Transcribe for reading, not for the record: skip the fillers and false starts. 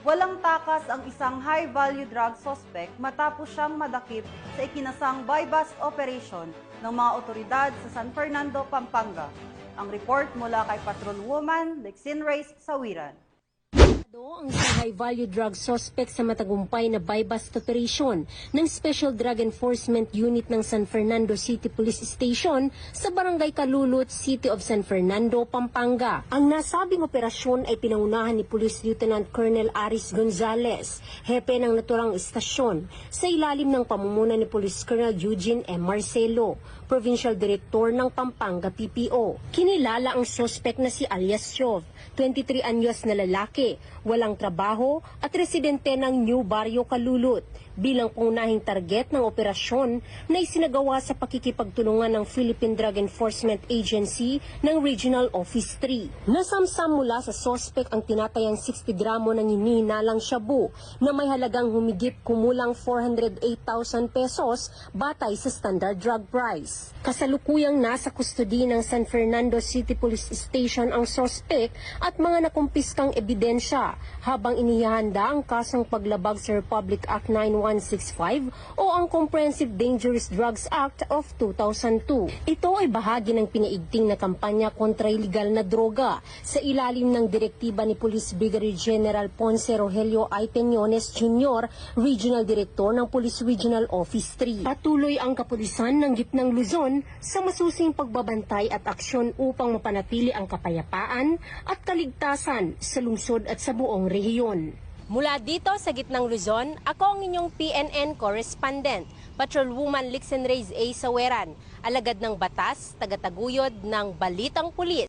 Walang takas ang isang high-value drug suspect matapos siyang madakip sa ikinasang buy-bust operation ng mga otoridad sa San Fernando, Pampanga. Ang report mula kay Patrolwoman Lexin Reyes Sawiran. Ang isang high-value drug suspect sa matagumpay na buy-bust operation ng Special Drug Enforcement Unit ng San Fernando City Police Station sa Barangay Kalulot, City of San Fernando, Pampanga. Ang nasabing operasyon ay pinangunahan ni Police Lieutenant Colonel Aris Gonzales, hepe ng naturang istasyon, sa ilalim ng pamumuno ni Police Colonel Eugene M. Marcelo, Provincial Director ng Pampanga PPO. Kinilala ang suspect na si alias Shov, 23 anyos na lalaki, walang trabaho at residente ng New Barrio Kalulot bilang pangunahing target ng operasyon na isinagawa sa pakikipagtulungan ng Philippine Drug Enforcement Agency ng Regional Office 3. Nasamsam mula sa suspect ang tinatayang 60 gramo ng hinihinalang shabu na may halagang humigit kumulang 408,000 pesos batay sa standard drug price. Kasalukuyang nasa kustodi ng San Fernando City Police Station ang suspect at mga nakumpiskang ebidensya habang inihahanda ang kasong paglabag sa Republic Act 9165 o ang Comprehensive Dangerous Drugs Act of 2002. Ito ay bahagi ng pinaigting na kampanya kontra ilegal na droga sa ilalim ng direktiba ni Police Brigadier General Ponce Rogelio I. Peñones Jr., Regional Director ng Police Regional Office 3. Patuloy ang kapulisan ng Gitnang Luzon sa masusing pagbabantay at aksyon upang mapanatili ang kapayapaan at kaligtasan sa lungsod at sa buong rehiyon. Mula dito sa Gitnang Luzon, ako ang inyong PNN correspondent, Patrolwoman Lexin Reyes A. Sawiran, alagad ng batas, tagataguyod ng Balitang Pulis.